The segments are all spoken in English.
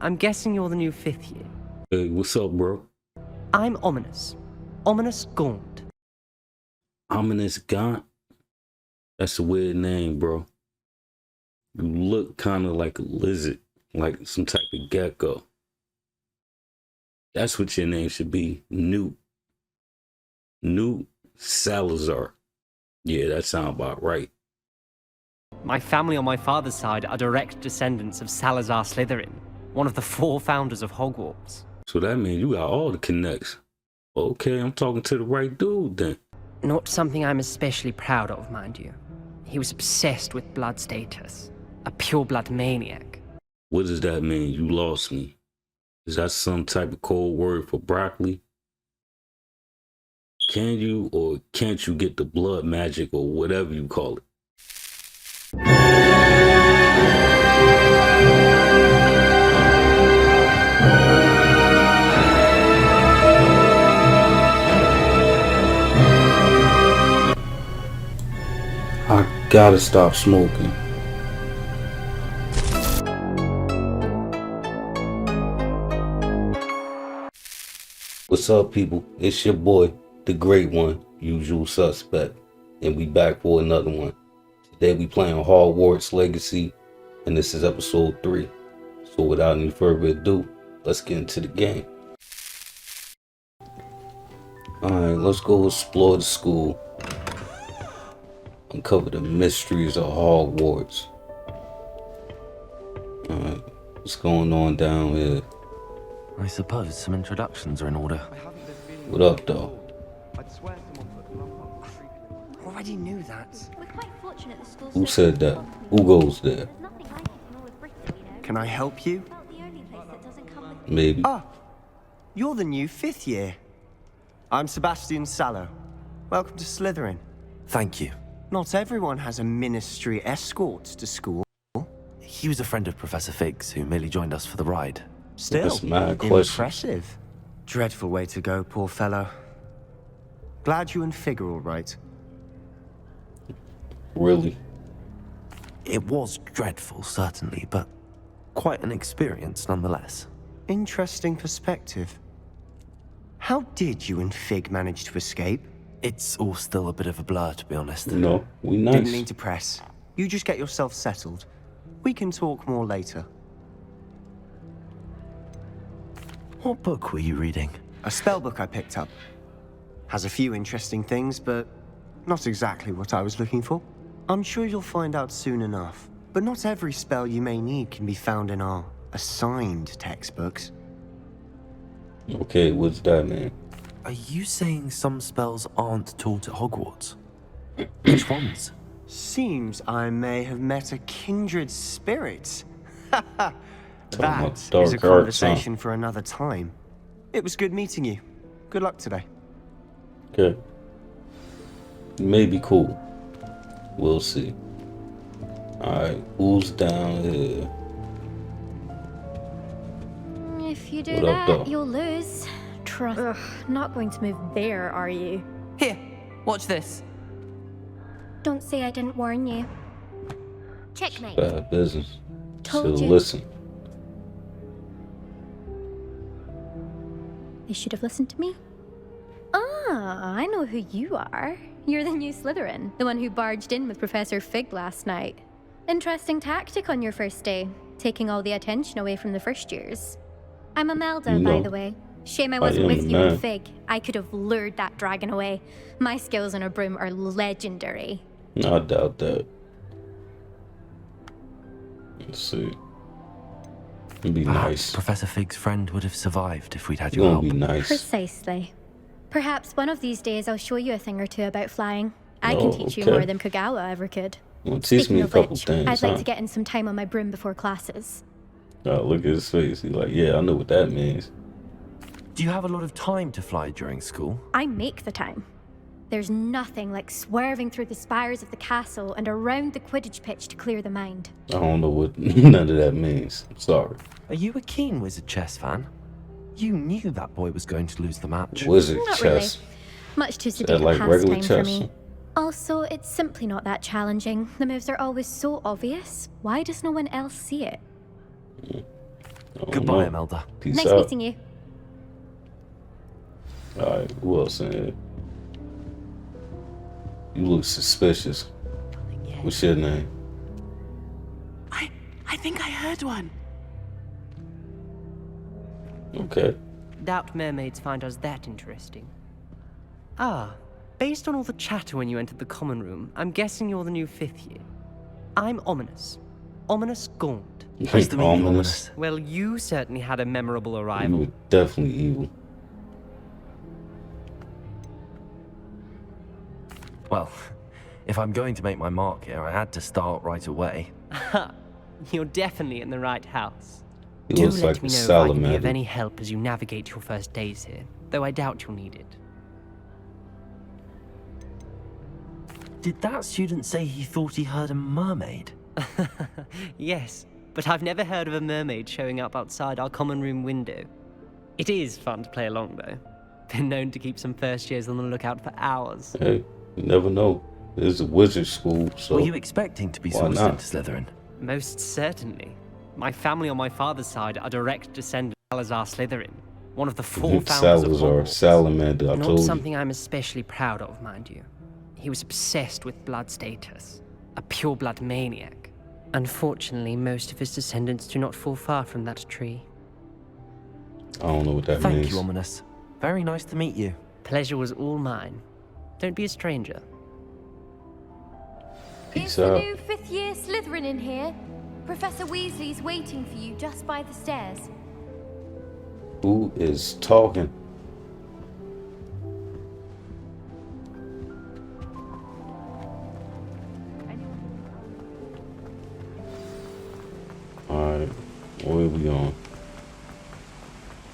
I'm guessing you're the new 5th year. Hey, what's up, bro? I'm Ominous. Ominous Gaunt. Ominous Gaunt? That's a weird name, bro. You look kind of like a lizard, like some type of gecko. That's what your name should be. Newt. Newt Salazar. Yeah, that sounds about right. My family on my father's side are direct descendants of Salazar Slytherin, one of the 4 founders of Hogwarts. So that means you got all the connects. Okay, I'm talking to the right dude then. Not something I'm especially proud of, mind you. He was obsessed with blood status. A pure-blood maniac. What does that mean? You lost me. Is that some type of code word for broccoli? Can you or can't you get the blood magic or whatever you call it? I gotta stop smoking. What's up, people? It's your boy, the great one, usual suspect, and we back for another one. Today we playing Hogwarts Legacy, and this is episode 3. So without any further ado, let's get into the game. Alright, let's go explore the school. Uncover the mysteries of Hogwarts. Alright, what's going on down here? I suppose some introductions are in order. What up, though? Already knew that. We're quite fortunate the school's Who said that? Who goes there? There's nothing like it in all of Britain, you know. Can I help you? About the only place that doesn't come with Maybe. Ah, you're the new 5th year. I'm Sebastian Sallow. Welcome to Slytherin. Thank you. Not everyone has a ministry escort to school. He was a friend of Professor Fig's who merely joined us for the ride. Still, That's my question. impressive. Dreadful way to go, poor fellow. Glad you and Fig are all right. Really? It was dreadful, certainly, but quite an experience nonetheless. Interesting perspective. How did you and Fig manage to escape? It's all still a bit of a blur, to be honest. No, we Didn't mean nice. to press. You just get yourself settled. We can talk more later. What book were you reading? A spellbook I picked up. Has a few interesting things, but not exactly what I was looking for. I'm sure you'll find out soon enough. But not every spell you may need can be found in our assigned textbooks. Okay, what's that, man? Are you saying some spells aren't taught at Hogwarts? Which ones? Seems I may have met a kindred spirit. about That dark is a arts, huh? conversation for another time. It was good meeting you. Good luck today. Okay. Maybe cool. We'll see. Alright, who's down here? If you do What up, that, though? you'll lose. Trust. Ugh, not going to move there, are you? Here, watch this. Don't say I didn't warn you. Checkmate. Bad business. Told So you. listen. They should have listened to me. Ah, I know who you are. You're the new Slytherin, the one who barged in with Professor Fig last night. Interesting tactic on your first day, taking all the attention away from the first years. I'm Imelda, You by know, the way. Shame I am wasn't the with you man. and Fig. I could have lured that dragon away. My skills on a broom are legendary. I doubt that. Let's see. It'd be Perhaps nice. Professor Fig's friend would have survived if we'd had You're your gonna help. be nice. Precisely. Perhaps one of these days I'll show you a thing or two about flying. I can Oh, teach you okay. more than Kogawa ever could. Well, teach Speaking me a of couple which, things, I'd like huh? to get in some time on my broom before classes. Oh, look at his face. He's like, yeah, I know what that means. Do you have a lot of time to fly during school? I make the time. There's nothing like swerving through the spires of the castle and around the Quidditch pitch to clear the mind. I don't know what none of that means. I'm sorry. Are you a keen Wizard chess fan? You knew that boy was going to lose the match. Wizard Not chess. really. Much too Is sedate that a like regular pastime for chess? me. Also, it's simply not that challenging. The moves are always so obvious. Why does no one else see it? I don't Goodbye, know. Imelda. Peace Nice out. meeting you. Alright, who else in here? You look suspicious. What's your name? I think I heard one. Okay. Doubt mermaids find us that interesting. Ah, based on all the chatter when you entered the common room, I'm guessing you're the new 5th year. I'm Ominous. Ominous Gaunt. Nice to meet you, Ominous. Well, you certainly had a memorable You arrival. were definitely evil. Well, if I'm going to make my mark here, I had to start right away. You're definitely in the right house. He Do looks let like me a know if I can be of salamander. any help as you navigate your first days here, though I doubt you'll need it. Did that student say he thought he heard a mermaid? Yes, but I've never heard of a mermaid showing up outside our common room window. It is fun to play along, though. Been known to keep some first years on the lookout for hours. Hey, you never know. This is a wizard school, so Were you expecting to be why sourced not? into Slytherin? Most certainly. My family on my father's side are direct descendants of Salazar Slytherin, one of the 4 founders of Salazar, Hogwarts. salamander, I Not told you. something I'm especially proud of, mind you. He was obsessed with blood status, a pure-blood maniac. Unfortunately, most of his descendants do not fall far from that tree. I don't know what that Thank means. you, Ominous. Very nice to meet you. Pleasure was all mine. Don't be a stranger. Peace Is the out. new 5th year Slytherin in here? Professor Weasley's waiting for you just by the stairs. Who is talking? Alright, where we on?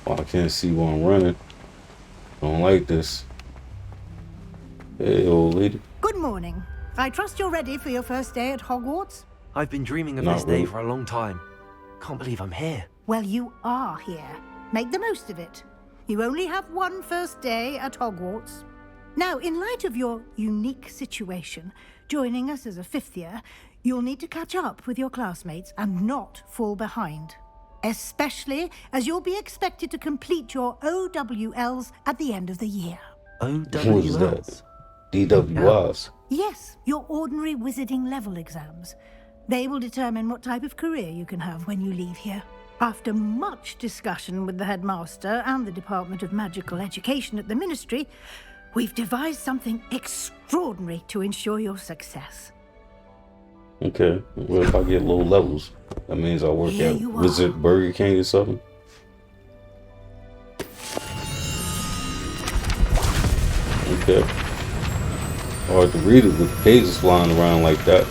Oh, I can't see where I'm running. Don't like this. Hey, old lady. Good morning. I trust you're ready for your first day at Hogwarts? I've been dreaming of Not this day really. for a long time. Can't believe I'm here. Well, you are here. Make the most of it. You only have one first day at Hogwarts. Now, in light of your unique situation, joining us as a 5th year, you'll need to catch up with your classmates and not fall behind. Especially as you'll be expected to complete your OWLs at the end of the year. What is that? OWLs. DWIs. Yes, your ordinary wizarding level exams. They will determine what type of career you can have when you leave here. After much discussion with the headmaster and the Department of Magical Education at the Ministry, we've devised something extraordinary to ensure your success. Okay, well, if I get low levels, that means I work Here at you are. Wizard Burger King or something. Okay. Hard to read it with pages flying around like that.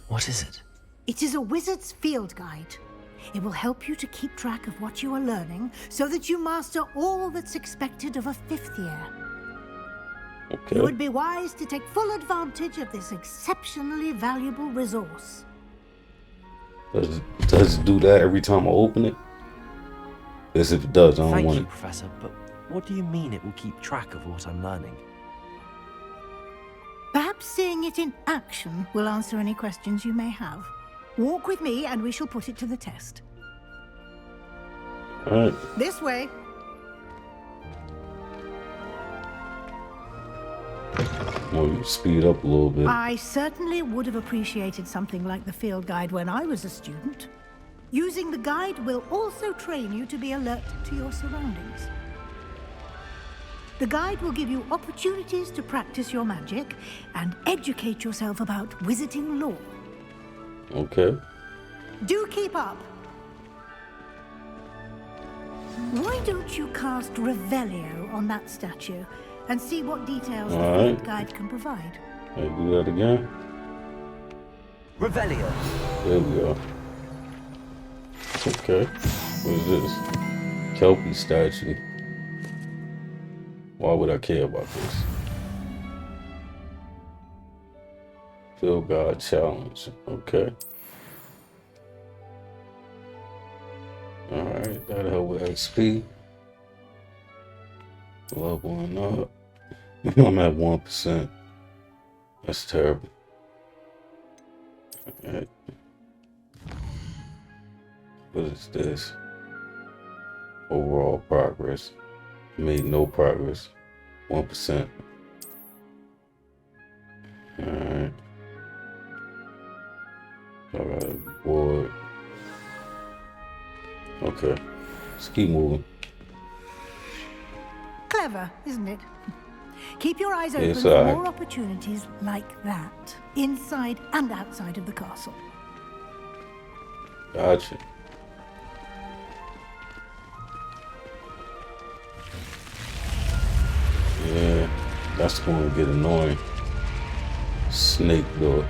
What is it? It is a wizard's field guide. It will help you to keep track of what you are learning so that you master all that's expected of a 5th year. It Okay. would be wise to take full advantage of this exceptionally valuable resource. Does it do that every time I open it? Yes, if it does, I don't Thank want you, it. Professor, but what do you mean it will keep track of what I'm learning? Perhaps seeing it in action will answer any questions you may have. Walk with me and we shall put it to the test. Alright. This way. Well, you speed up a little bit. I certainly would have appreciated something like the field guide when I was a student. Using the guide will also train you to be alert to your surroundings. The guide will give you opportunities to practice your magic and educate yourself about wizarding lore. Okay. Do keep up. Why don't you cast Revelio on that statue and see what details the All right. field guide can provide? Can I do that again? Revelio. There we go. Okay. What is this? Kelpie statue. Why would I care about this? Field guide challenge. Okay. Alright, that'll help with XP. Leveling up. I'm at 1%. That's terrible. Alright. What is this? Overall progress. Made no progress. 1%. Alright. Alright, board. Okay. Let's keep moving. Clever, isn't it? Keep your eyes open Yes, for I- more opportunities like that, inside and outside of the castle. Gotcha. Yeah, that's going to get annoying. Snake door.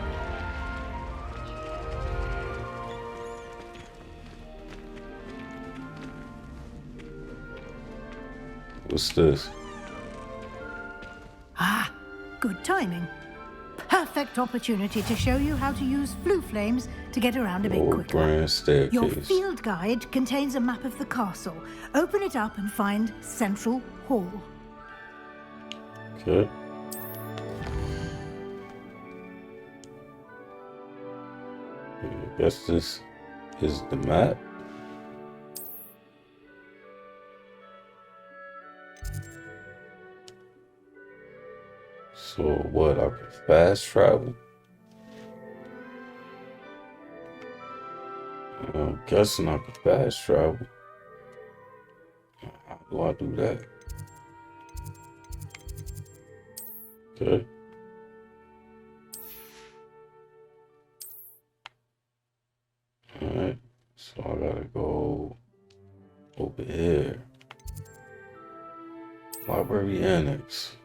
What's this? Ah, good timing. Perfect opportunity to show you how to use flue flames to get around a bit Old quicker. grand Your staircase. field guide contains a map of the castle. Open it up and find Central Hall. Okay. I guess this is the map. So what, I can fast travel? I'm guessing I can fast travel. How do I do that? Okay. Alright, so I gotta go over here. Library Annex.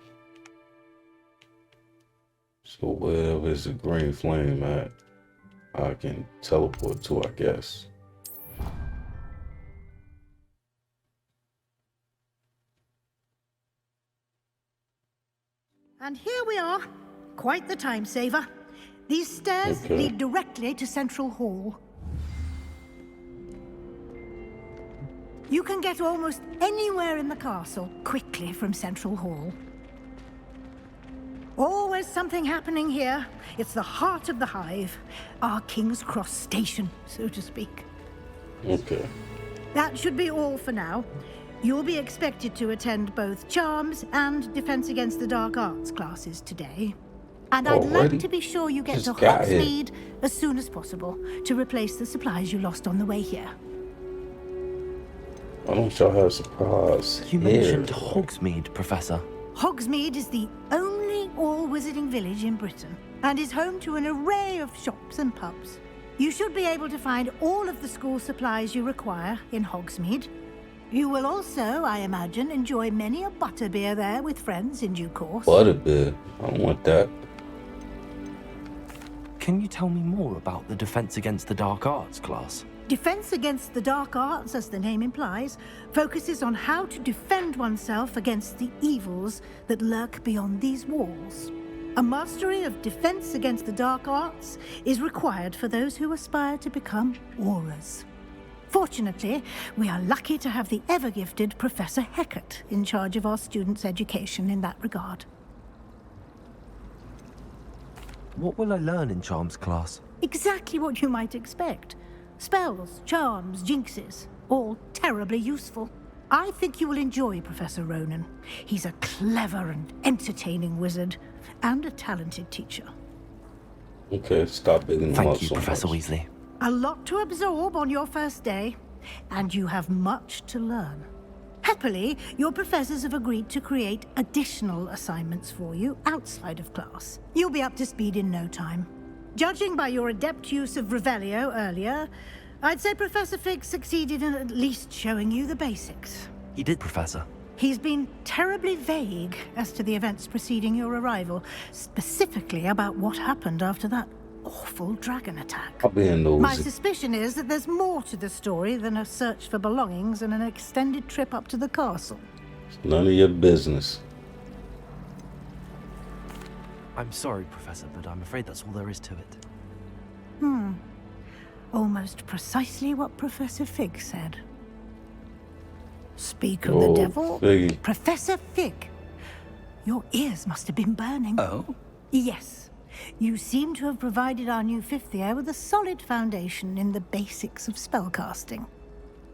So wherever is the green flame at, I can teleport to, I guess. And here we are. Quite the time saver. These stairs Okay. lead directly to Central Hall. You can get almost anywhere in the castle quickly from Central Hall. Always something happening here. It's the heart of the hive. Our King's Cross station, so to speak. Okay. That should be all for now. You'll be expected to attend both Charms and Defense Against the Dark Arts classes today. And I'd Already? like to be sure you get Just to got here. Hogsmeade as soon as possible to replace the supplies you lost on the way here. Why don't y'all have surprise? You here? mentioned Hogsmeade, Professor. Hogsmeade is the only all-wizarding village in Britain and is home to an array of shops and pubs. You should be able to find all of the school supplies you require in Hogsmeade. You will also, I imagine, enjoy many a butterbeer there with friends in due course. Butterbeer. I don't want that. Can you tell me more about the Defense Against the Dark Arts class? Defense Against the Dark Arts, as the name implies, focuses on how to defend oneself against the evils that lurk beyond these walls. A mastery of Defense Against the Dark Arts is required for those who aspire to become auras. Fortunately, we are lucky to have the ever-gifted Professor Hecat in charge of our students' education in that regard. What will I learn in Charms class? Exactly what you might expect. Spells, charms, jinxes, all terribly useful. I think you will enjoy Professor Ronan. He's a clever and entertaining wizard, and a talented teacher. Okay, stop bigging them up Thank you, so Professor much. Weasley. A lot to absorb on your first day, and you have much to learn. Happily, your professors have agreed to create additional assignments for you outside of class. You'll be up to speed in no time. Judging by your adept use of Revelio earlier, I'd say Professor Fig succeeded in at least showing you the basics. He did, Professor. He's been terribly vague as to the events preceding your arrival, specifically about what happened after that awful dragon attack. I'll be in My those. suspicion is that there's more to the story than a search for belongings and an extended trip up to the castle. None of your business. I'm sorry, Professor, but I'm afraid that's all there is to it. Almost precisely what Professor Fig said. Speak of the Oh, devil, Figgy. Professor Fig. Your ears must have been burning. Oh? Yes. You seem to have provided our new fifth year with a solid foundation in the basics of spellcasting.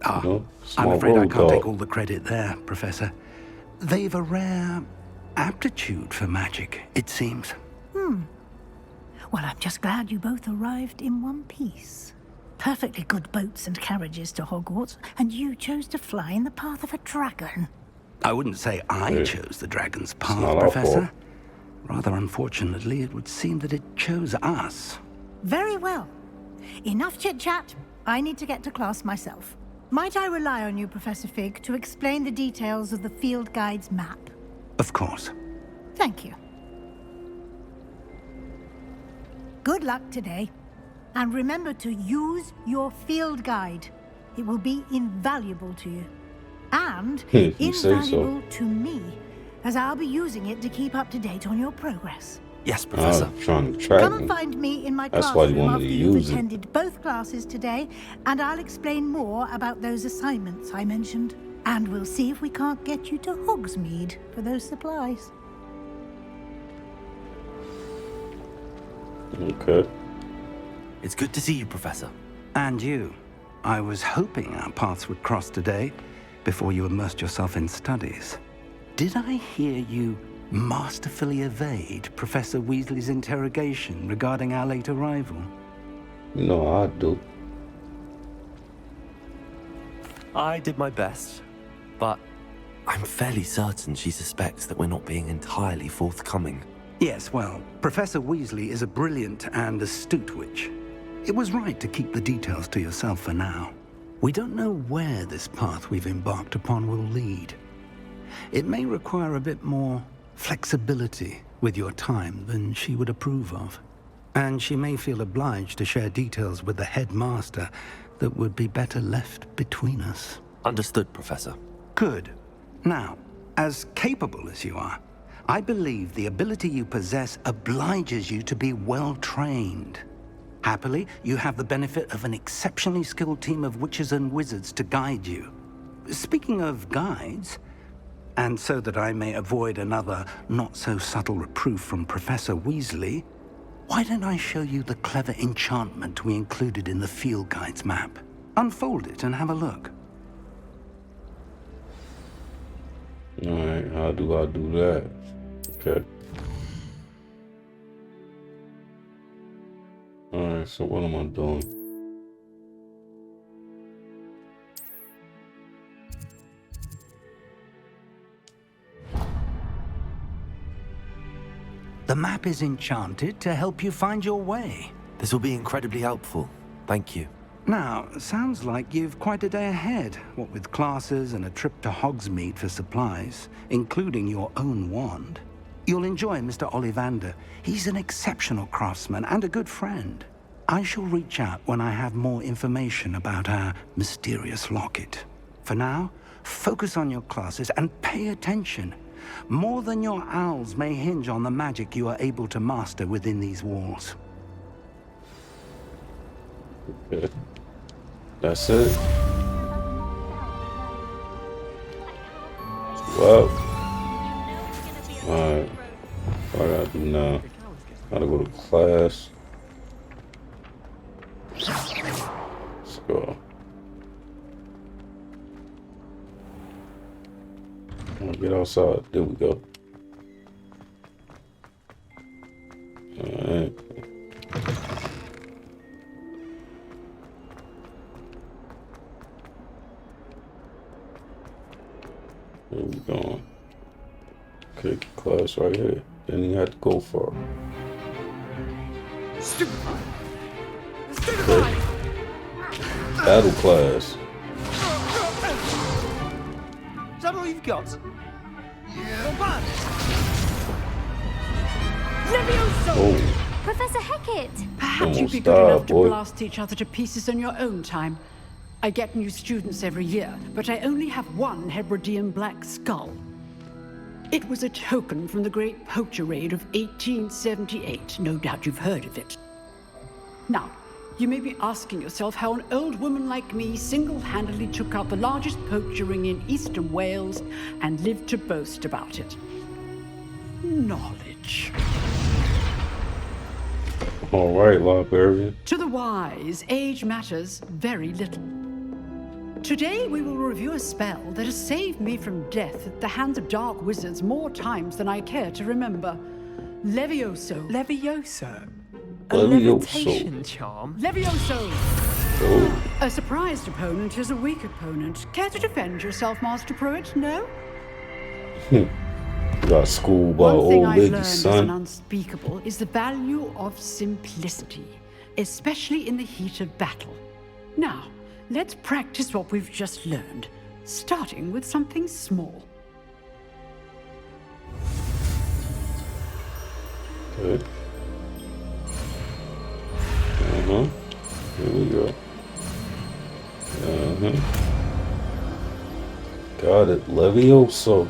I'm afraid I can't take all the credit there, Professor. They've a rare aptitude for magic, it seems. Well, I'm just glad you both arrived in one piece. Perfectly good boats and carriages to Hogwarts, and you chose to fly in the path of a dragon. I wouldn't say I chose the dragon's not path, our Professor. fault. Rather unfortunately, it would seem that it chose us. Very well. Enough chit-chat. I need to get to class myself. Might I rely on you, Professor Fig, to explain the details of the field guide's map? Of course. Thank you. Good luck today. And remember to use your field guide. It will be invaluable to you. And You say invaluable so. to me, as I'll be using it to keep up to date on your progress. Yes, Professor. I'm trying to track Come and me. find me in my That's why you classroom wanted after to you've use it. attended both classes today, and I'll explain more about those assignments I mentioned. And we'll see if we can't get you to Hogsmeade for those supplies. Okay. It's good to see you, Professor. And you. I was hoping our paths would cross today, before you immersed yourself in studies. Did I hear you masterfully evade Professor Weasley's interrogation regarding our late arrival? You know how I do. I did my best, but I'm fairly certain she suspects that we're not being entirely forthcoming. Yes, well, Professor Weasley is a brilliant and astute witch. It was right to keep the details to yourself for now. We don't know where this path we've embarked upon will lead. It may require a bit more flexibility with your time than she would approve of. And she may feel obliged to share details with the headmaster that would be better left between us. Understood, Professor. Good. Now, as capable as you are, I believe the ability you possess obliges you to be well trained. Happily, you have the benefit of an exceptionally skilled team of witches and wizards to guide you. Speaking of guides, and so that I may avoid another not-so-subtle reproof from Professor Weasley, why don't I show you the clever enchantment we included in the field guide's map? Unfold it and have a look. Alright, how do I do that? Okay. Alright, so what am I doing? The map is enchanted to help you find your way. This will be incredibly helpful. Thank you. Now, sounds like you've quite a day ahead, what with classes and a trip to Hogsmeade for supplies, including your own wand. You'll enjoy Mr. Ollivander. He's an exceptional craftsman and a good friend. I shall reach out when I have more information about our mysterious locket. For now, focus on your classes and pay attention. More than your owls may hinge on the magic you are able to master within these walls. Okay. That's it. Well. Alright. What I gotta do now? Gotta go to class. Let's go. I'm gonna get outside. There we go. Alright. There we go. Okay, class right here. Then you had to go for it. Okay. Battle class. Is that all you've got? Oh, Professor Hecat! Perhaps Almost you'd be good died, enough to boy. blast each other to pieces in your own time. I get new students every year, but I only have one Hebridean black skull. It was a token from the Great Poacher Raid of 1878. No doubt you've heard of it. Now, you may be asking yourself how an old woman like me single-handedly took out the largest poacher ring in eastern Wales and lived to boast about it. Knowledge. All right, librarian. To the wise, age matters very little. Today we will review a spell that has saved me from death at the hands of dark wizards more times than I care to remember. Levioso. Levioso. A Levioso. levitation charm. Levioso! Oh, A surprised opponent is a weak opponent. Care to defend yourself, Master Pruitt? No? got schooled by One thing old I've lady, learned as an son. unspeakable is the value of simplicity, especially in the heat of battle. Now, let's practice what we've just learned, starting with something small. Okay. Here we go. Got it. Levioso.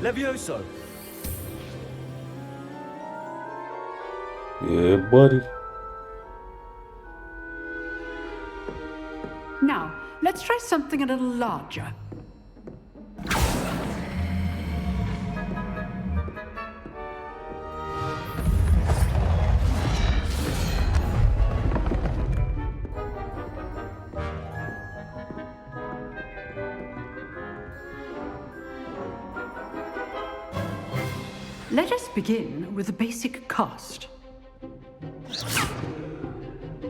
Levioso. Yeah, buddy. Now, let's try something a little larger. Let us begin with the basic cast.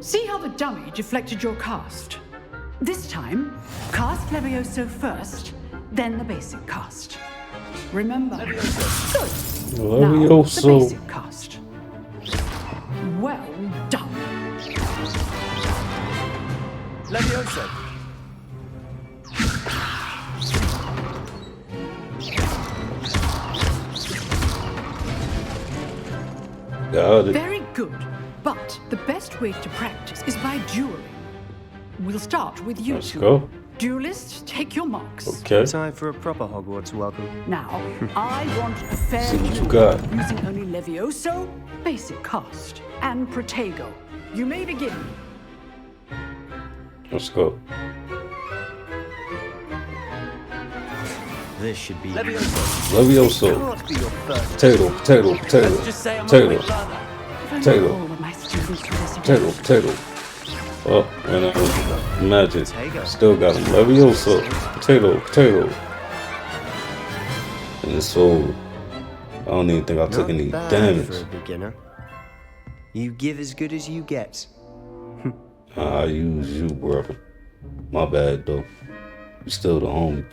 See how the dummy deflected your cast? This time, cast Levioso first, then the basic cast. Remember? Good. Now, the Levioso. basic cast. Well done. Levioso. Got it. Very good. But the best way to practice is by dueling. We'll start with you Let's two. go. Duelists, take your marks. Okay. Time for a proper Hogwarts welcome. Now, I want a fair See what you duel got. using only Levioso, basic cast, and Protego. You may begin. Let's go. This should be Levioso. Levioso. Can't be your first. Potato. Let's just say I'm a Potato. quick learner. If only Potato. all of my students were this Potato. Oh, and that was magic. Potato. Still got him. Levioso. Potato. And it's over. I don't even think I took any Not bad damage. for a beginner. You give as good as you get. I use you, brother. My bad, though. You still the homie.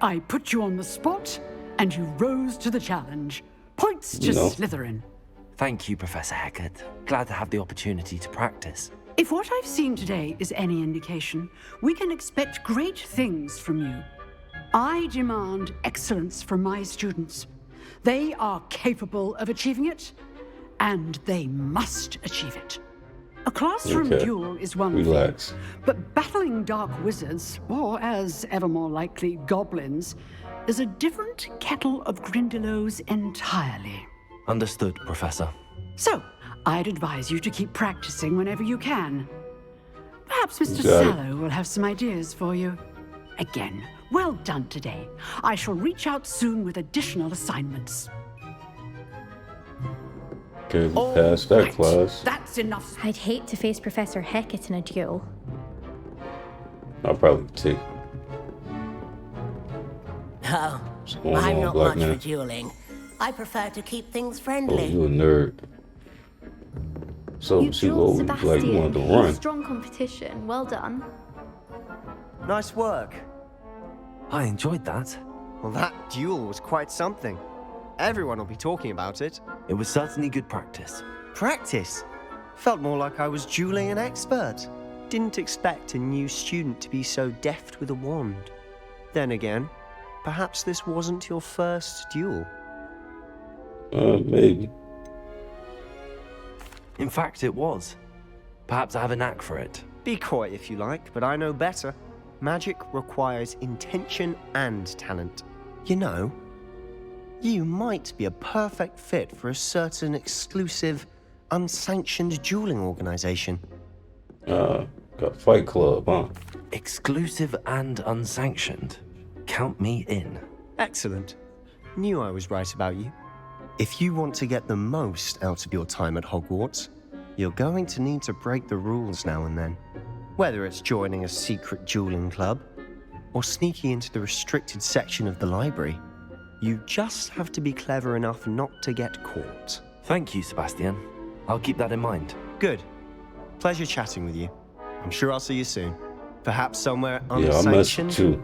I put you on the spot, and you rose to the challenge. Points to No. Slytherin. Thank you, Professor Hecat. Glad to have the opportunity to practice. If what I've seen today is any indication, we can expect great things from you. I demand excellence from my students. They are capable of achieving it, and they must achieve it. A classroom Okay. duel is one Relax. thing, but battling dark wizards, or as ever more likely, goblins, is a different kettle of Grindylows entirely. Understood, Professor. So, I'd advise you to keep practicing whenever you can. Perhaps Mr. Got it. Sallow will have some ideas for you. Again, well done today. I shall reach out soon with additional assignments. Okay, we passed that Right, class. That's enough. I'd hate to face Professor Hecat in a duel. I'll probably take Oh, what's going I'm on, not black much for man. dueling. I prefer to keep things Oh, friendly. you a nerd. So, You see dueled what like you wanted to Sebastian. run. Strong competition. Well done. Nice work. I enjoyed that. Well, that duel was quite something. Everyone will be talking about it. It was certainly good practice. Practice. Felt more like I was dueling an expert. Didn't expect a new student to be so deft with a wand. Then again, perhaps this wasn't your first duel. Maybe. In fact, it was. Perhaps I have a knack for it. Be coy if you like, but I know better. Magic requires intention and talent. You know, you might be a perfect fit for a certain exclusive, unsanctioned dueling organization. Got Fight Club, huh? Exclusive and unsanctioned. Count me in. Excellent. Knew I was right about you. If you want to get the most out of your time at Hogwarts, you're going to need to break the rules now and then. Whether it's joining a secret dueling club, or sneaking into the restricted section of the library, you just have to be clever enough not to get caught. Thank you, Sebastian. I'll keep that in mind. Good. Pleasure chatting with you. I'm sure I'll see you soon. Perhaps somewhere Yeah, I messed unsanctioned. with you.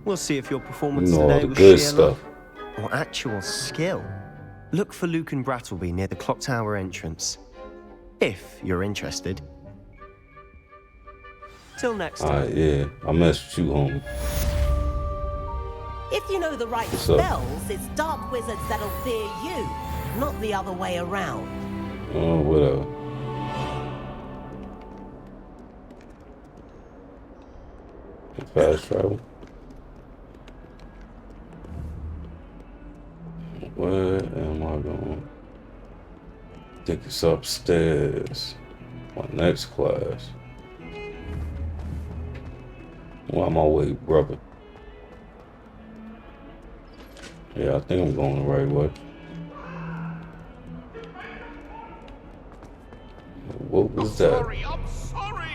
We'll see if your performance You know all today the was good sheer stuff. luck or actual skill. Look for Luke and Brattleby near the clock tower entrance, if you're interested. Till next time. Alright, yeah. I messed with you, homie. If you know the right What's up? spells, it's dark wizards that'll fear you, not the other way around. Oh, whatever. Fast travel. Where am I going? I think it's upstairs. My next class. Why am I way, brother? Yeah, I think I'm going the right way. What was that? I'm sorry!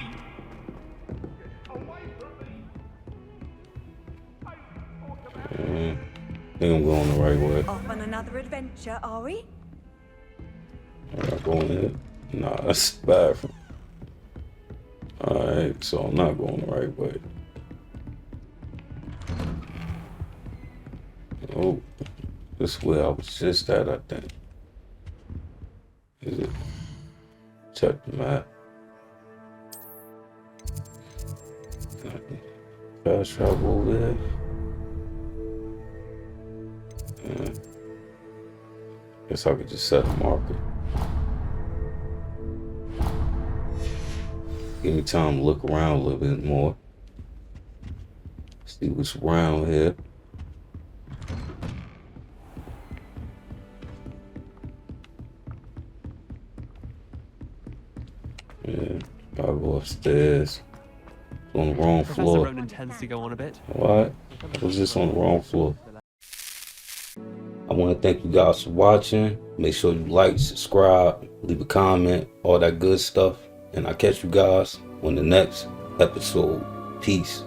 I think I'm going the right way. Off on another adventure, are we? Am I going in? Nah, that's the bathroom. Alright, so I'm not going the right way. Oh, this is where I was just at, I think. Is it? Check the map. Fast travel over there. Yeah. Guess I could just set a marker. Give me time to look around a little bit more. See what's around here. Yeah, I'll go upstairs. It's on the wrong Professor floor. Ronan tends to go on a bit. What? I was just on the wrong floor. I want to thank you guys for watching. Make sure you like, subscribe, leave a comment, all that good stuff. And I'll catch you guys on the next episode. Peace.